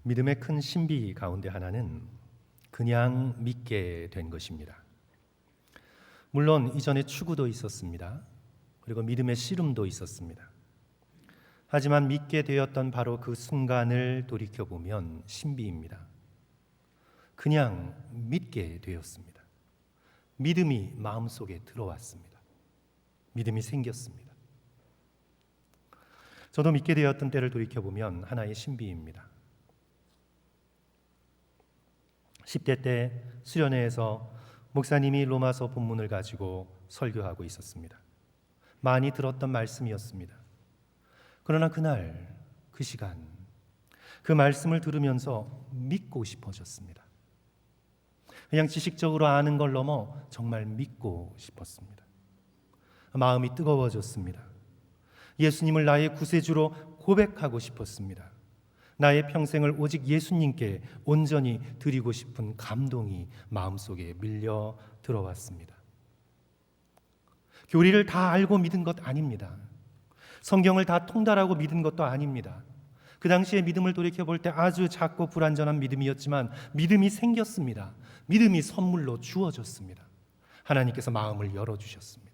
믿음의 큰 신비 가운데 하나는 그냥 믿게 된 것입니다. 물론 이전에 추구도 있었습니다. 그리고 믿음의 씨름도 있었습니다. 하지만 믿게 되었던 바로 그 순간을 돌이켜보면 신비입니다. 그냥 믿게 되었습니다. 믿음이 마음속에 들어왔습니다. 믿음이 생겼습니다. 저도 믿게 되었던 때를 돌이켜보면 하나의 신비입니다. 10대 때 수련회에서 목사님이 로마서 본문을 가지고 설교하고 있었습니다. 많이 들었던 말씀이었습니다. 그러나 그날, 그 시간, 그 말씀을 들으면서 믿고 싶어졌습니다. 그냥 지식적으로 아는 걸 넘어 정말 믿고 싶었습니다. 마음이 뜨거워졌습니다. 예수님을 나의 구세주로 고백하고 싶었습니다. 나의 평생을 오직 예수님께 온전히 드리고 싶은 감동이 마음속에 밀려 들어왔습니다. 교리를 다 알고 믿은 것 아닙니다. 성경을 다 통달하고 믿은 것도 아닙니다. 그 당시에 믿음을 돌이켜볼 때 아주 작고 불완전한 믿음이었지만 믿음이 생겼습니다. 믿음이 선물로 주어졌습니다. 하나님께서 마음을 열어주셨습니다.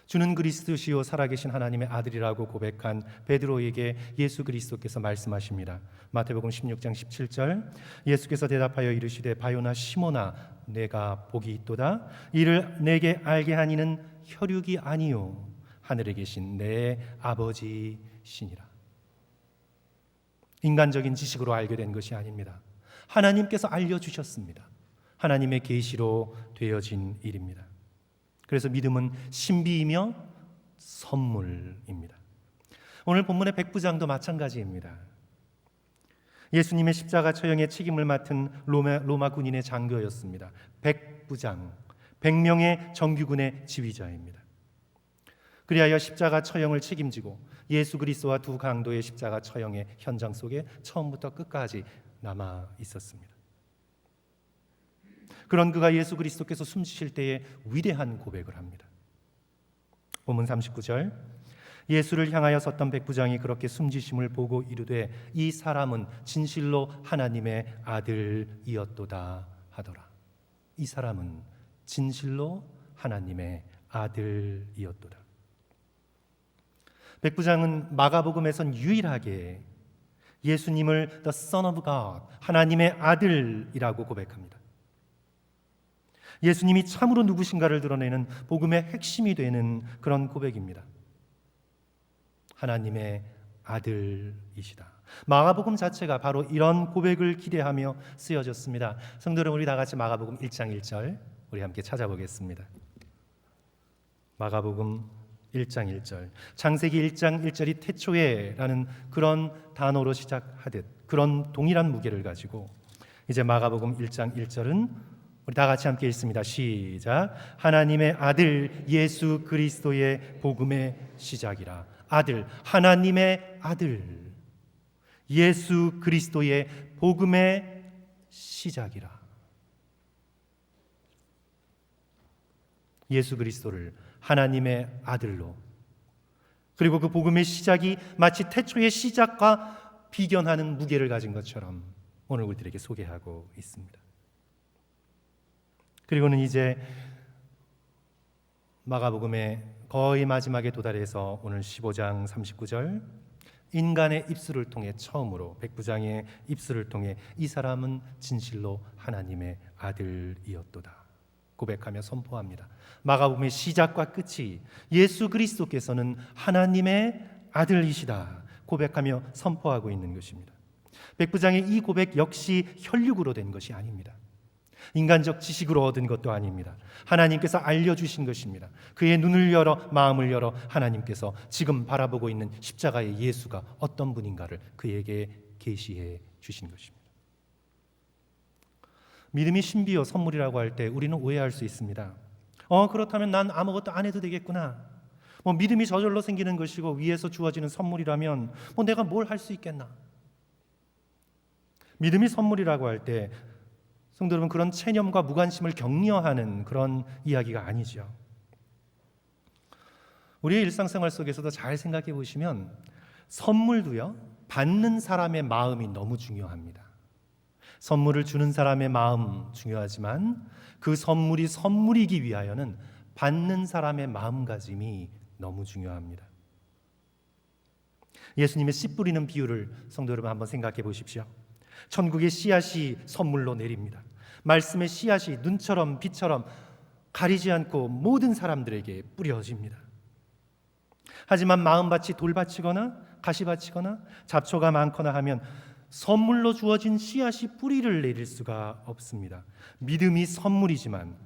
주는 그리스도시요 살아계신 하나님의 아들이라고 고백한 베드로에게 예수 그리스도께서 말씀하십니다. 마태복음 16장 17절 예수께서 대답하여 이르시되 바요나 시몬아 내가 복이 있도다. 이를 내게 알게 하니는 혈육이 아니요 하늘에 계신 내 아버지시니라. 인간적인 지식으로 알게 된 것이 아닙니다. 하나님께서 알려주셨습니다. 하나님의 계시로 되어진 일입니다. 그래서 믿음은 신비이며 선물입니다. 오늘 본문의 백부장도 마찬가지입니다. 예수님의 십자가 처형의 책임을 맡은 로마 군인의 장교였습니다. 백부장, 100명의 정규군의 지휘자입니다. 그리하여 십자가 처형을 책임지고 예수 그리스도와 두 강도의 십자가 처형의 현장 속에 처음부터 끝까지 남아 있었습니다. 그런 그가 예수 그리스도께서 숨지실 때에 위대한 고백을 합니다. 본문 39절 예수를 향하여 섰던 백부장이 그렇게 숨지심을 보고 이르되 이 사람은 진실로 하나님의 아들이었도다 하더라. 이 사람은 진실로 하나님의 아들이었도다. 백부장은 마가복음에선 유일하게 예수님을 The Son of God, 하나님의 아들이라고 고백합니다. 예수님이 참으로 누구신가를 드러내는 복음의 핵심이 되는 그런 고백입니다. 하나님의 아들이시다. 마가복음 자체가 바로 이런 고백을 기대하며 쓰여졌습니다. 성도 여러분, 우리 다 같이 마가복음 1장 1절 우리 함께 찾아보겠습니다. 마가복음 1장 1절 창세기 1장 1절이 태초에라는 그런 단어로 시작하듯 그런 동일한 무게를 가지고 이제 마가복음 1장 1절은 우리 다 같이 함께 읽습니다. 시작. 하나님의 아들 예수 그리스도의 복음의 시작이라. 아들, 하나님의 아들 예수 그리스도의 복음의 시작이라. 예수 그리스도를 하나님의 아들로, 그리고 그 복음의 시작이 마치 태초의 시작과 비견하는 무게를 가진 것처럼 오늘 우리들에게 소개하고 있습니다. 그리고는 이제 마가복음의 거의 마지막에 도달해서 오늘 15장 39절 인간의 입술을 통해 처음으로 백부장의 입술을 통해 이 사람은 진실로 하나님의 아들이었도다 고백하며 선포합니다. 마가복음의 시작과 끝이 예수 그리스도께서는 하나님의 아들이시다 고백하며 선포하고 있는 것입니다. 백부장의 이 고백 역시 혈육으로 된 것이 아닙니다. 인간적 지식으로 얻은 것도 아닙니다. 하나님께서 알려주신 것입니다. 그의 눈을 열어 마음을 열어 하나님께서 지금 바라보고 있는 십자가의 예수가 어떤 분인가를 그에게 계시해 주신 것입니다. 믿음이 신비요 선물이라고 할 때 우리는 오해할 수 있습니다. 그렇다면 난 아무것도 안 해도 되겠구나. 믿음이 저절로 생기는 것이고 위에서 주어지는 선물이라면 내가 뭘 할 수 있겠나. 믿음이 선물이라고 할 때 성도 여러분, 그런 체념과 무관심을 격려하는 그런 이야기가 아니죠. 우리의 일상생활 속에서도 잘 생각해 보시면 선물도요, 받는 사람의 마음이 너무 중요합니다. 선물을 주는 사람의 마음 중요하지만 그 선물이 선물이기 위하여는 받는 사람의 마음가짐이 너무 중요합니다. 예수님의 씨 뿌리는 비유를 성도 여러분 한번 생각해 보십시오. 천국의 씨앗이 선물로 내립니다. 말씀의 씨앗이 눈처럼 빛처럼 가리지 않고 모든 사람들에게 뿌려집니다. 하지만 마음밭이 돌밭이거나 가시밭이거나 잡초가 많거나 하면 선물로 주어진 씨앗이 뿌리를 내릴 수가 없습니다. 믿음이 선물이지만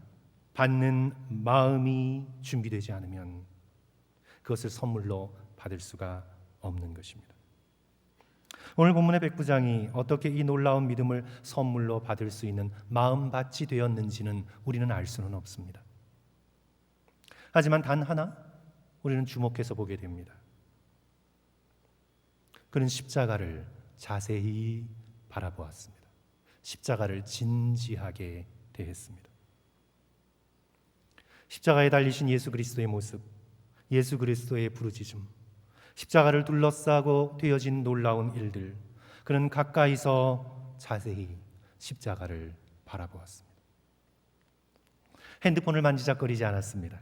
받는 마음이 준비되지 않으면 그것을 선물로 받을 수가 없는 것입니다. 오늘 본문의 백부장이 어떻게 이 놀라운 믿음을 선물로 받을 수 있는 마음밭이 되었는지는 우리는 알 수는 없습니다. 하지만 단 하나 우리는 주목해서 보게 됩니다. 그는 십자가를 자세히 바라보았습니다. 십자가를 진지하게 대했습니다. 십자가에 달리신 예수 그리스도의 모습, 예수 그리스도의 부르짖음, 십자가를 둘러싸고 되어진 놀라운 일들, 그는 가까이서 자세히 십자가를 바라보았습니다. 핸드폰을 만지작거리지 않았습니다.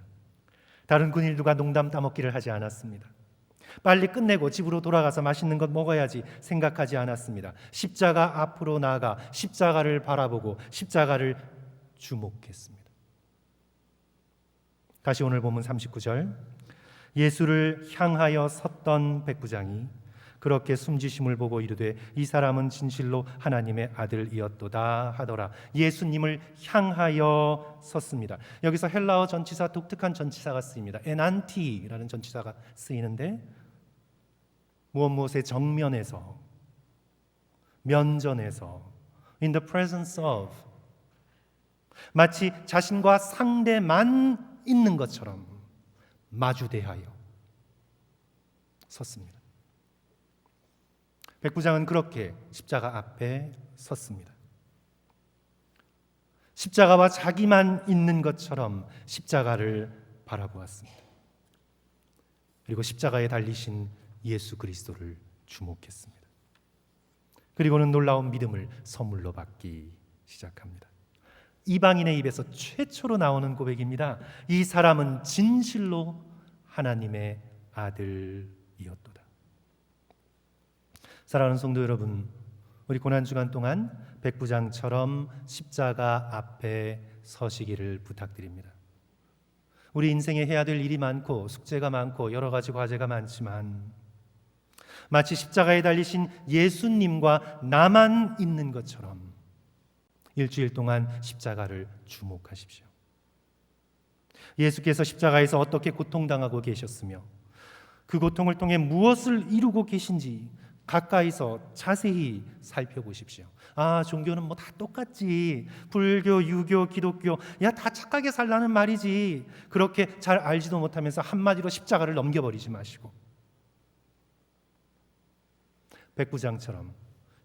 다른 군인들과 농담 따먹기를 하지 않았습니다. 빨리 끝내고 집으로 돌아가서 맛있는 것 먹어야지 생각하지 않았습니다. 십자가 앞으로 나아가 십자가를 바라보고 십자가를 주목했습니다. 다시 오늘 본문 39절, 예수를 향하여 섰던 백부장이 그렇게 숨지심을 보고 이르되 이 사람은 진실로 하나님의 아들이었도다 하더라. 예수님을 향하여 섰습니다. 여기서 헬라어 전치사, 독특한 전치사가 쓰입니다. 에난티라는 전치사가 쓰이는데 무엇의 정면에서, 면전에서, in the presence of, 마치 자신과 상대만 있는 것처럼 마주대하여 섰습니다. 백부장은 그렇게 십자가 앞에 섰습니다. 십자가와 자기만 있는 것처럼 십자가를 바라보았습니다. 그리고 십자가에 달리신 예수 그리스도를 주목했습니다. 그리고는 놀라운 믿음을 선물로 받기 시작합니다. 이방인의 입에서 최초로 나오는 고백입니다. 이 사람은 진실로 하나님의 아들이었도다. 사랑하는 성도 여러분, 우리 고난주간 동안 백부장처럼 십자가 앞에 서시기를 부탁드립니다. 우리 인생에 해야 될 일이 많고 숙제가 많고 여러 가지 과제가 많지만 마치 십자가에 달리신 예수님과 나만 있는 것처럼 일주일 동안 십자가를 주목하십시오. 예수께서 십자가에서 어떻게 고통당하고 계셨으며 그 고통을 통해 무엇을 이루고 계신지 가까이서 자세히 살펴보십시오. 종교는 뭐 다 똑같지. 불교, 유교, 기독교, 다 착하게 살라는 말이지. 그렇게 잘 알지도 못하면서 한마디로 십자가를 넘겨버리지 마시고 백부장처럼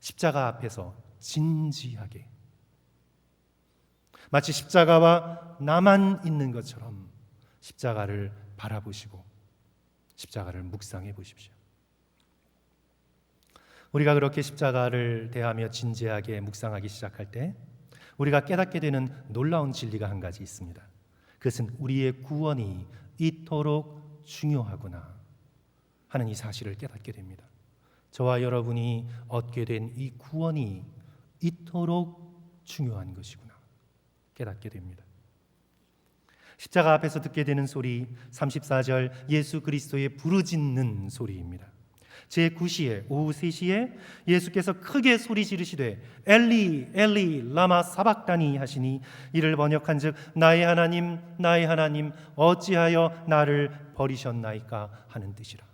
십자가 앞에서 진지하게 마치 십자가와 나만 있는 것처럼 십자가를 바라보시고 십자가를 묵상해 보십시오. 우리가 그렇게 십자가를 대하며 진지하게 묵상하기 시작할 때 우리가 깨닫게 되는 놀라운 진리가 한 가지 있습니다. 그것은 우리의 구원이 이토록 중요하구나 하는 이 사실을 깨닫게 됩니다. 저와 여러분이 얻게 된 이 구원이 이토록 중요한 것이구나 깨닫게 됩니다. 십자가 앞에서 듣게 되는 소리, 34절 예수 그리스도의 부르짖는 소리입니다. 제9시에 오후 3시에 예수께서 크게 소리 지르시되 엘리 엘리 라마 사박다니 하시니 이를 번역한즉 나의 하나님 나의 하나님 어찌하여 나를 버리셨나이까 하는 뜻이라.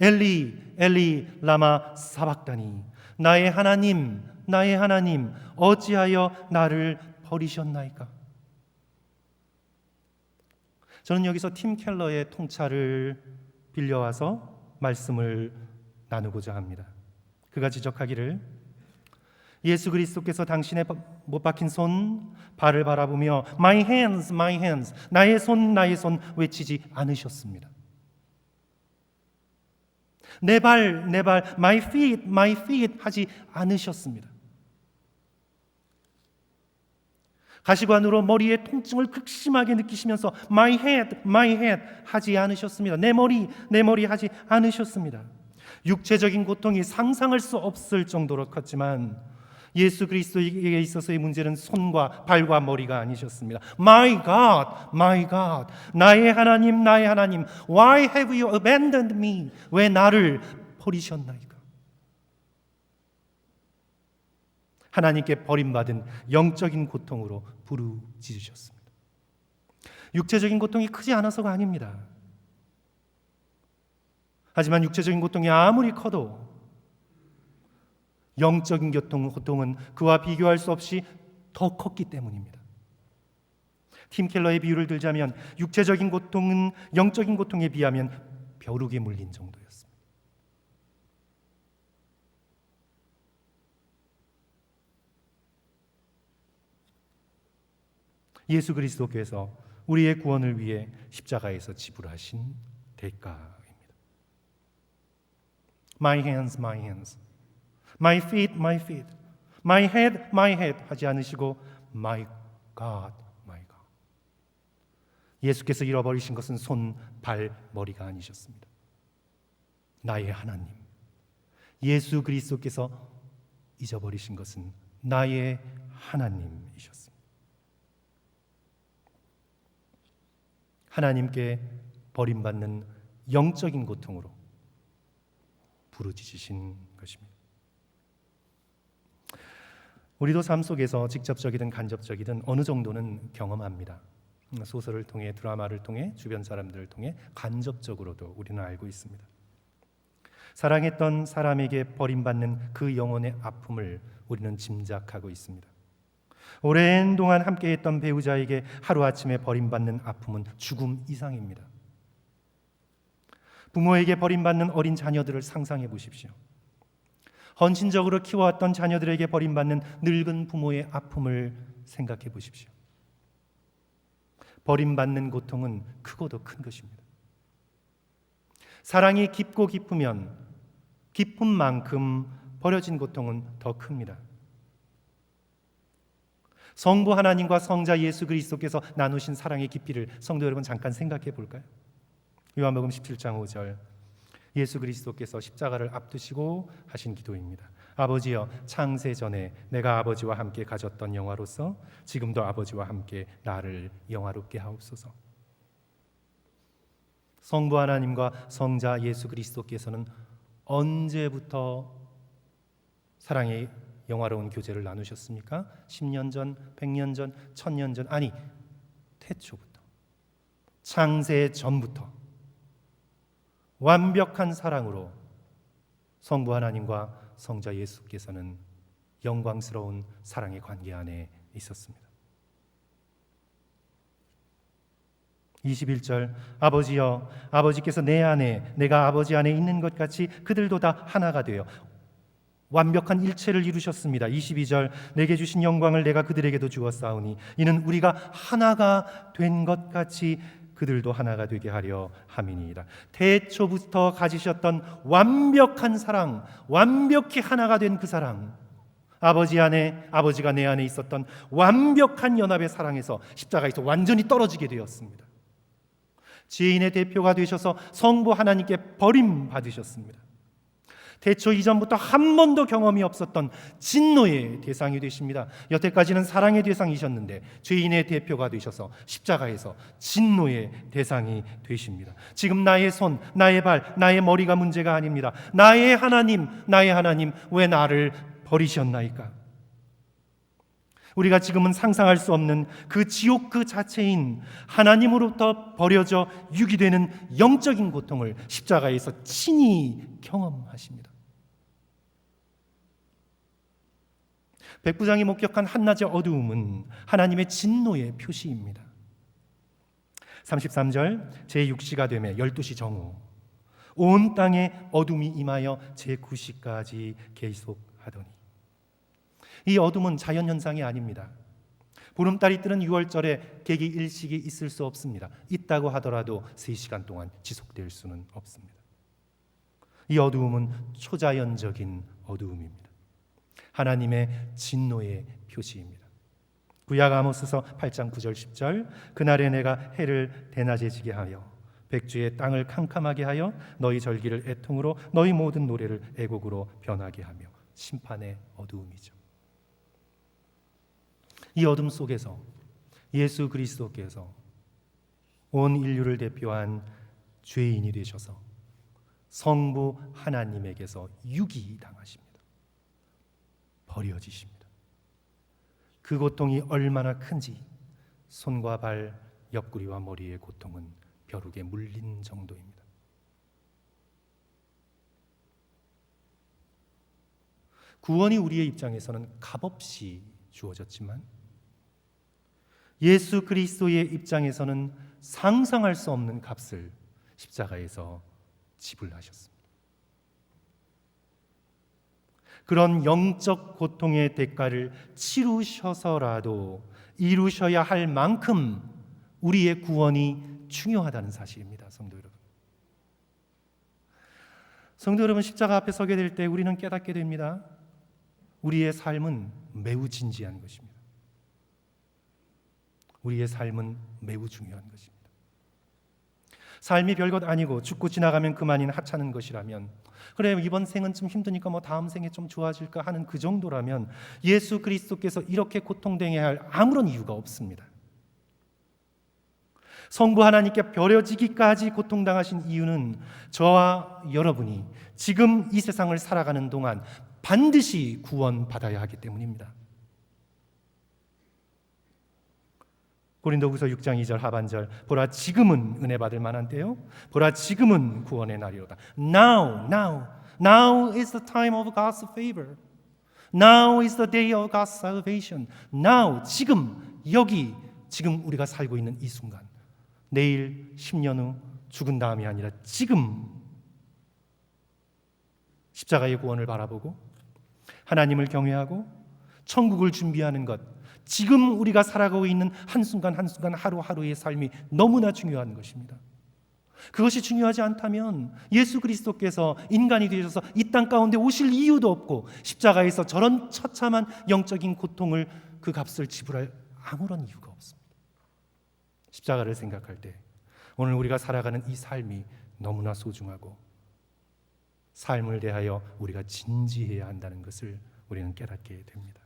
엘리 엘리 라마 사박다니, 나의 하나님 나의 하나님 어찌하여 나를 버리셨나이까. 저는 여기서 팀 켈러의 통찰을 빌려와서 말씀을 나누고자 합니다. 그가 지적하기를 예수 그리스도께서 당신의 못 박힌 손, 발을 바라보며 My hands, my hands, 나의 손, 나의 손 외치지 않으셨습니다. 내 발, my feet 하지 않으셨습니다. 가시관으로 머리의 통증을 극심하게 느끼시면서 my head 하지 않으셨습니다. 내 머리 하지 않으셨습니다. 육체적인 고통이 상상할 수 없을 정도로 컸지만 예수 그리스도에게 있어서의 문제는 손과 발과 머리가 아니셨습니다. My God, 나의 하나님, Why have you abandoned me? 왜 나를 버리셨나이까? 하나님께 버림받은 영적인 고통으로 부르짖으셨습니다. 육체적인 고통이 크지 않아서가 아닙니다. 하지만 육체적인 고통이 아무리 커도 영적인 고통은 그와 비교할 수 없이 더 컸기 때문입니다. 팀 켈러의 비유를 들자면 육체적인 고통은 영적인 고통에 비하면 벼룩에 물린 정도였습니다. 예수 그리스도께서 우리의 구원을 위해 십자가에서 지불하신 대가입니다. My hands, my feet, my head 하지 않으시고 my God. 예수께서 잃어버리신 것은 손, 발, 머리가 아니셨습니다. 나의 하나님, 예수 그리스도께서 잊어버리신 것은 나의 하나님이셨습니다. 하나님께 버림받는 영적인 고통으로 부르짖으신 것입니다. 우리도 삶 속에서 직접적이든 간접적이든 어느 정도는 경험합니다. 소설을 통해, 드라마를 통해, 주변 사람들을 통해 간접적으로도 우리는 알고 있습니다. 사랑했던 사람에게 버림받는 그 영혼의 아픔을 우리는 짐작하고 있습니다. 오랜 동안 함께했던 배우자에게 하루아침에 버림받는 아픔은 죽음 이상입니다. 부모에게 버림받는 어린 자녀들을 상상해 보십시오. 헌신적으로 키워왔던 자녀들에게 버림받는 늙은 부모의 아픔을 생각해 보십시오. 버림받는 고통은 크고도 큰 것입니다. 사랑이 깊고 깊으면 깊은 만큼 버려진 고통은 더 큽니다. 성부 하나님과 성자 예수 그리스도께서 나누신 사랑의 깊이를 성도 여러분 잠깐 생각해 볼까요? 요한복음 17장 5절, 예수 그리스도께서 십자가를 앞두시고 하신 기도입니다. 아버지여, 창세 전에 내가 아버지와 함께 가졌던 영화로서 지금도 아버지와 함께 나를 영화롭게 하옵소서. 성부 하나님과 성자 예수 그리스도께서는 언제부터 사랑의 영화로운 교제를 나누셨습니까? 10년 전, 100년 전, 1000년 전, 아니 태초부터, 창세 전부터 완벽한 사랑으로 성부 하나님과 성자 예수께서는 영광스러운 사랑의 관계 안에 있었습니다. 21절, 아버지여, 아버지께서 내 안에, 내가 아버지 안에 있는 것 같이 그들도 다 하나가 되어 완벽한 일체를 이루셨습니다. 22절, 내게 주신 영광을 내가 그들에게도 주었사오니 이는 우리가 하나가 된 것 같이 그들도 하나가 되게 하려 함이니이다. 태초부터 가지셨던 완벽한 사랑, 완벽히 하나가 된 그 사랑, 아버지 안에, 아버지가 내 안에 있었던 완벽한 연합의 사랑에서 십자가에서 완전히 떨어지게 되었습니다. 죄인의 대표가 되셔서 성부 하나님께 버림받으셨습니다. 태초 이전부터 한 번도 경험이 없었던 진노의 대상이 되십니다. 여태까지는 사랑의 대상이셨는데 죄인의 대표가 되셔서 십자가에서 진노의 대상이 되십니다. 지금 나의 손, 나의 발, 나의 머리가 문제가 아닙니다. 나의 하나님 왜 나를 버리셨나이까? 우리가 지금은 상상할 수 없는 그 지옥 그 자체인 하나님으로부터 버려져 유기되는 영적인 고통을 십자가에서 친히 경험하십니다. 백부장이 목격한 한낮의 어두움은 하나님의 진노의 표시입니다. 33절, 제6시가 되매 12시 정오 온 땅에 어둠이 임하여 제9시까지 계속하더니, 이 어둠은 자연현상이 아닙니다. 보름달이 뜨는 6월절에 개기 일식이 있을 수 없습니다. 있다고 하더라도 3시간 동안 지속될 수는 없습니다. 이 어두움은 초자연적인 어두움입니다. 하나님의 진노의 표시입니다. 구약 아모스서 8장 9절 10절 그날에 내가 해를 대낮에 지게 하여 백주의 땅을 캄캄하게 하여 너희 절기를 애통으로 너희 모든 노래를 애곡으로 변하게 하며 심판의 어두움이죠. 이 어둠 속에서 예수 그리스도께서 온 인류를 대표한 죄인이 되셔서 성부 하나님에게서 유기당하십니다. 버려지십니다. 그 고통이 얼마나 큰지 손과 발, 옆구리와 머리의 고통은 벼룩에 물린 정도입니다. 구원이 우리의 입장에서는 값없이 주어졌지만 예수 그리스도의 입장에서는 상상할 수 없는 값을 십자가에서 지불하셨습니다. 그런 영적 고통의 대가를 치르셔서라도 이루셔야 할 만큼 우리의 구원이 중요하다는 사실입니다. 성도 여러분. 성도 여러분, 십자가 앞에 서게 될 때 우리는 깨닫게 됩니다. 우리의 삶은 매우 진지한 것입니다. 우리의 삶은 매우 중요한 것입니다. 삶이 별것 아니고 죽고 지나가면 그만인 하찮은 것이라면, 그래 이번 생은 좀 힘드니까 뭐 다음 생에 좀 좋아질까 하는 그 정도라면 예수 그리스도께서 이렇게 고통당해야 할 아무런 이유가 없습니다. 성부 하나님께 버려지기까지 고통당하신 이유는 저와 여러분이 지금 이 세상을 살아가는 동안 반드시 구원받아야 하기 때문입니다. 고린도후서 6장 2절 하반절 보라 지금은 은혜 받을 만한 때요 보라 지금은 구원의 날이로다. Now is the time of God's favor. Now is the day of God's salvation. Now, 지금, 여기, 지금 우리가 살고 있는 이 순간, 내일 10년 후 죽은 다음이 아니라 지금 십자가의 구원을 바라보고 하나님을 경외하고 천국을 준비하는 것, 지금 우리가 살아가고 있는 한순간 한순간 하루하루의 삶이 너무나 중요한 것입니다. 그것이 중요하지 않다면 예수 그리스도께서 인간이 되셔서 이 땅 가운데 오실 이유도 없고 십자가에서 저런 처참한 영적인 고통을 그 값을 지불할 아무런 이유가 없습니다. 십자가를 생각할 때 오늘 우리가 살아가는 이 삶이 너무나 소중하고 삶을 대하여 우리가 진지해야 한다는 것을 우리는 깨닫게 됩니다.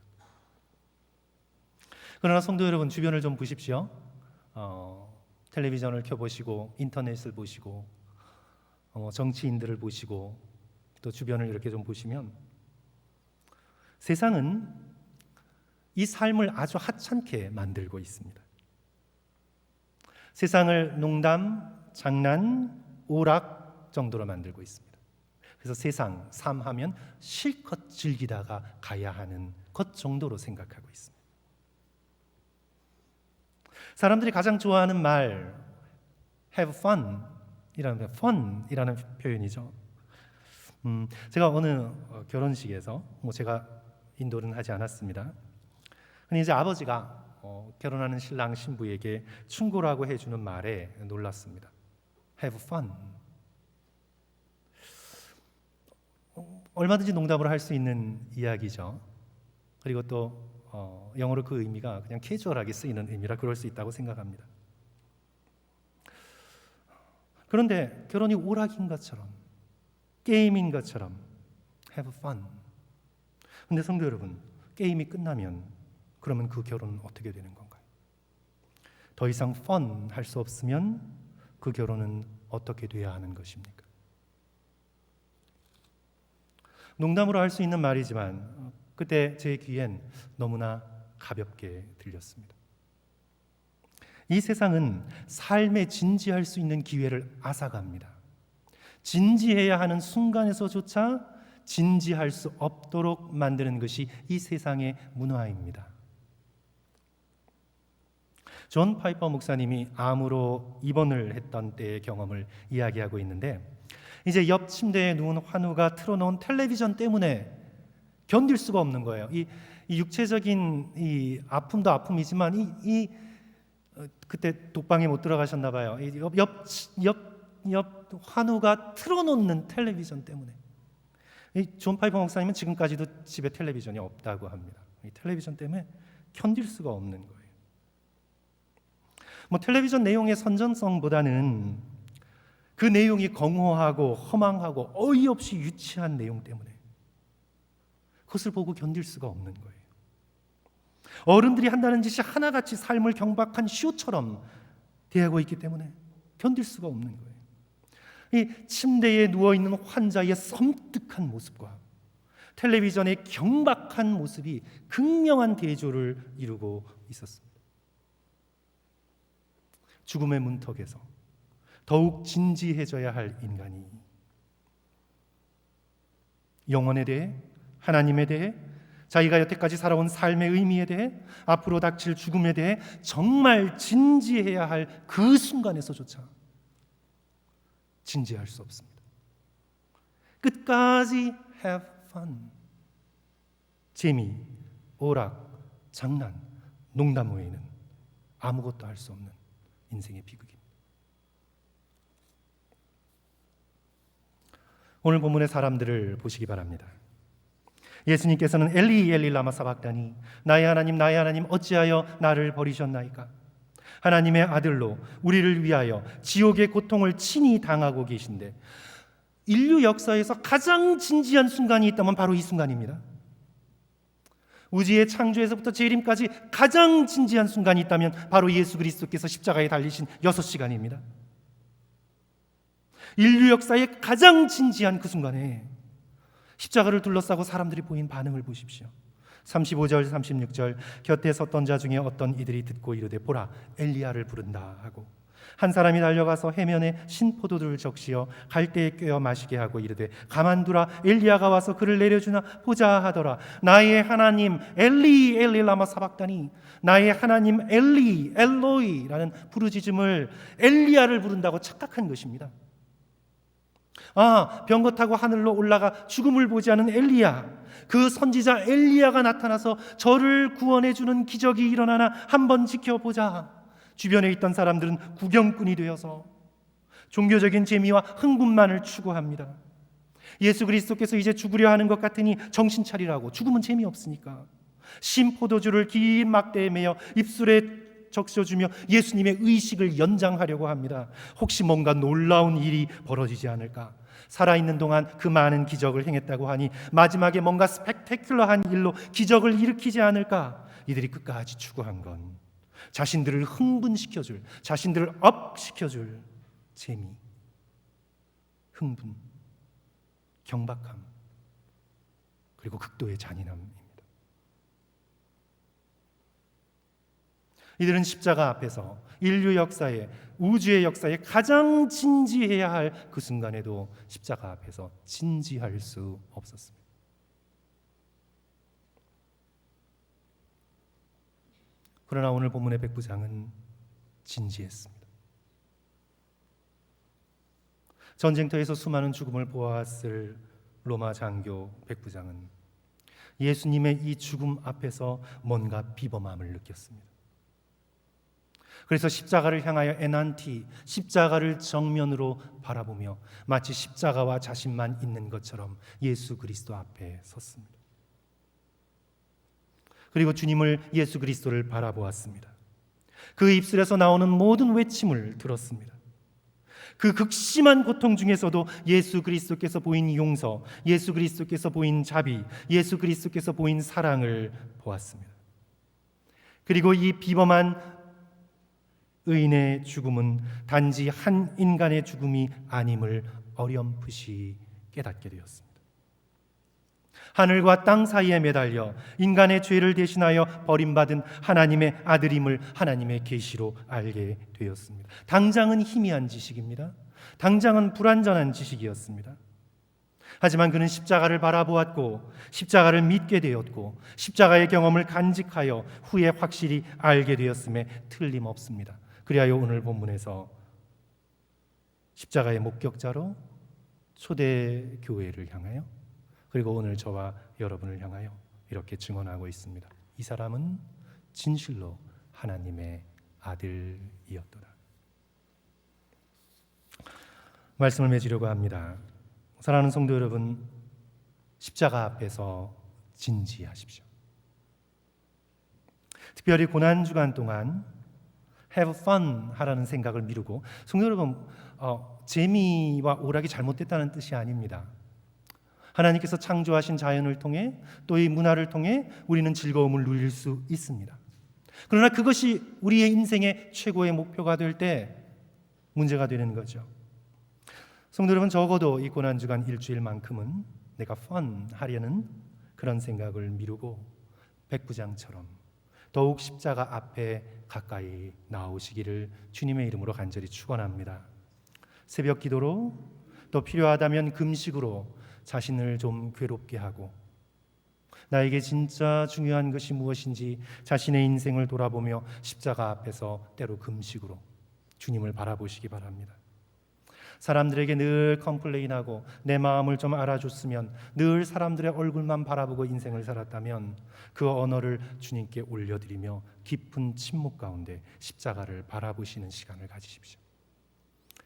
그러나 성도 여러분, 주변을 좀 보십시오. 텔레비전을 켜보시고 인터넷을 보시고 정치인들을 보시고 또 주변을 이렇게 좀 보시면 세상은 이 삶을 아주 하찮게 만들고 있습니다. 세상을 농담, 장난, 오락 정도로 만들고 있습니다. 그래서 세상, 삶 하면 실컷 즐기다가 가야 하는 것 정도로 생각하고 있습니다. 사람들이 가장 좋아하는 말 have fun이라는 표현이죠. 제가 어느 결혼식에서 제가 인도는 하지 않았습니다. 근데 이제 아버지가 결혼하는 신랑 신부에게 충고라고 해주는 말에 놀랐습니다. have fun. 얼마든지 농담으로 할 수 있는 이야기죠. 그리고 또 영어로 그 의미가 그냥 캐주얼하게 쓰이는 의미라 그럴 수 있다고 생각합니다. 그런데 결혼이 오락인 것처럼 게임인 것처럼 have fun. 근데 성도 여러분, 게임이 끝나면 그러면 그 결혼은 어떻게 되는 건가요? 더 이상 fun 할 수 없으면 그 결혼은 어떻게 돼야 하는 것입니까? 농담으로 할 수 있는 말이지만 그때 제 귀엔 너무나 가볍게 들렸습니다. 이 세상은 삶에 진지할 수 있는 기회를 앗아갑니다. 진지해야 하는 순간에서조차 진지할 수 없도록 만드는 것이 이 세상의 문화입니다. 존 파이퍼 목사님이 암으로 입원을 했던 때의 경험을 이야기하고 있는데, 이제 옆 침대에 누운 환우가 틀어놓은 텔레비전 때문에 견딜 수가 없는 거예요. 이 육체적인 이 아픔도 아픔이지만 그때 독방에 못 들어가셨나 봐요. 옆 옆 환우가 틀어놓는 텔레비전 때문에. 이 존 파이퍼 목사님은 지금까지도 집에 텔레비전이 없다고 합니다. 이 텔레비전 때문에 견딜 수가 없는 거예요. 텔레비전 내용의 선전성보다는 그 내용이 공허하고 허망하고 어이없이 유치한 내용 때문에 그것을 보고 견딜 수가 없는 거예요. 어른들이 한다는 짓이 하나같이 삶을 경박한 쇼처럼 대하고 있기 때문에 견딜 수가 없는 거예요. 이 침대에 누워있는 환자의 섬뜩한 모습과 텔레비전의 경박한 모습이 극명한 대조를 이루고 있었습니다. 죽음의 문턱에서 더욱 진지해져야 할 인간이 영혼에 대해, 하나님에 대해, 자기가 여태까지 살아온 삶의 의미에 대해, 앞으로 닥칠 죽음에 대해 정말 진지해야 할 그 순간에서조차 진지할 수 없습니다. 끝까지 have fun, 재미, 오락, 장난, 농담 외에는 아무것도 할 수 없는 인생의 비극입니다. 오늘 본문의 사람들을 보시기 바랍니다. 예수님께서는 엘리 엘리 라마 사박다니, 나의 하나님 어찌하여 나를 버리셨나이까? 하나님의 아들로 우리를 위하여 지옥의 고통을 친히 당하고 계신데, 인류 역사에서 가장 진지한 순간이 있다면 바로 이 순간입니다. 우주의 창조에서부터 재림까지 가장 진지한 순간이 있다면 바로 예수 그리스도께서 십자가에 달리신 6시간입니다. 인류 역사의 가장 진지한 그 순간에 십자가를 둘러싸고 사람들이 보인 반응을 보십시오. 35절 36절, 곁에 섰던 자 중에 어떤 이들이 듣고 이르되 보라 엘리야를 부른다 하고, 한 사람이 달려가서 해면에 신포도를 적시어 갈대에 꿰어 마시게 하고 이르되 가만두라, 엘리야가 와서 그를 내려주나 보자 하더라. 나의 하나님 엘리 엘리 라마 사박다니, 나의 하나님 엘리 엘로이라는 부르짖음을 엘리야를 부른다고 착각한 것입니다. 병거 타고 하늘로 올라가 죽음을 보지 않은 엘리야, 그 선지자 엘리야가 나타나서 저를 구원해주는 기적이 일어나나 한번 지켜보자. 주변에 있던 사람들은 구경꾼이 되어서 종교적인 재미와 흥분만을 추구합니다. 예수 그리스도께서 이제 죽으려 하는 것 같으니 정신 차리라고, 죽음은 재미없으니까 신포도주를 긴 막대에 매어 입술에 적셔주며 예수님의 의식을 연장하려고 합니다. 혹시 뭔가 놀라운 일이 벌어지지 않을까? 살아있는 동안 그 많은 기적을 행했다고 하니 마지막에 뭔가 스펙테큘러한 일로 기적을 일으키지 않을까? 이들이 끝까지 추구한 건 자신들을 흥분시켜줄, 자신들을 업시켜줄 재미, 흥분, 경박함, 그리고 극도의 잔인함입니다. 이들은 십자가 앞에서 인류 역사에, 우주의 역사에 가장 진지해야 할 그 순간에도 십자가 앞에서 진지할 수 없었습니다. 그러나 오늘 본문의 백부장은 진지했습니다. 전쟁터에서 수많은 죽음을 보았을 로마 장교 백부장은 예수님의 이 죽음 앞에서 뭔가 비범함을 느꼈습니다. 그래서 십자가를 향하여 애난티, 십자가를 정면으로 바라보며 마치 십자가와 자신만 있는 것처럼 예수 그리스도 앞에 섰습니다. 그리고 주님을, 예수 그리스도를 바라보았습니다. 그 입술에서 나오는 모든 외침을 들었습니다. 그 극심한 고통 중에서도 예수 그리스도께서 보인 용서, 예수 그리스도께서 보인 자비, 예수 그리스도께서 보인 사랑을 보았습니다. 그리고 이 비범한 의인의 죽음은 단지 한 인간의 죽음이 아님을 어렴풋이 깨닫게 되었습니다. 하늘과 땅 사이에 매달려 인간의 죄를 대신하여 버림받은 하나님의 아들임을 하나님의 계시로 알게 되었습니다. 당장은 희미한 지식입니다. 당장은 불완전한 지식이었습니다. 하지만 그는 십자가를 바라보았고 십자가를 믿게 되었고 십자가의 경험을 간직하여 후에 확실히 알게 되었음에 틀림없습니다. 그리하여 오늘 본문에서 십자가의 목격자로 초대 교회를 향하여, 그리고 오늘 저와 여러분을 향하여 이렇게 증언하고 있습니다. 이 사람은 진실로 하나님의 아들이었더라. 말씀을 맺으려고 합니다. 사랑하는 성도 여러분, 십자가 앞에서 진지하십시오. 특별히 고난주간 동안 have fun 하라는 생각을 미루고, 성도 여러분, 재미와 오락이 잘못됐다는 뜻이 아닙니다. 하나님께서 창조하신 자연을 통해 또 이 문화를 통해 우리는 즐거움을 누릴 수 있습니다. 그러나 그것이 우리의 인생의 최고의 목표가 될 때 문제가 되는 거죠. 성도 여러분, 적어도 이 고난주간 일주일만큼은 내가 fun 하려는 그런 생각을 미루고 백부장처럼 더욱 십자가 앞에 가까이 나오시기를 주님의 이름으로 간절히 축원합니다. 새벽 기도로, 또 필요하다면 금식으로 자신을 좀 괴롭게 하고, 나에게 진짜 중요한 것이 무엇인지 자신의 인생을 돌아보며 십자가 앞에서 때로 금식으로 주님을 바라보시기 바랍니다. 사람들에게 늘 컴플레인하고 내 마음을 좀 알아줬으면, 늘 사람들의 얼굴만 바라보고 인생을 살았다면 그 언어를 주님께 올려드리며 깊은 침묵 가운데 십자가를 바라보시는 시간을 가지십시오.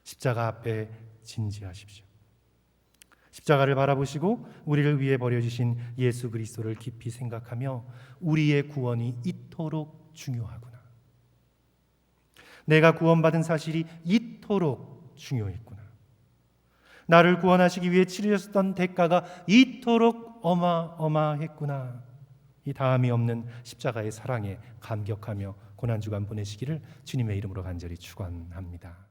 십자가 앞에 진지하십시오. 십자가를 바라보시고 우리를 위해 버려지신 예수 그리스도를 깊이 생각하며 우리의 구원이 이토록 중요하구나, 내가 구원받은 사실이 이토록 중요했구나, 나를 구원하시기 위해 치르셨던 대가가 이토록 어마어마했구나, 이 다함이 없는 십자가의 사랑에 감격하며 고난주간 보내시기를 주님의 이름으로 간절히 축원합니다.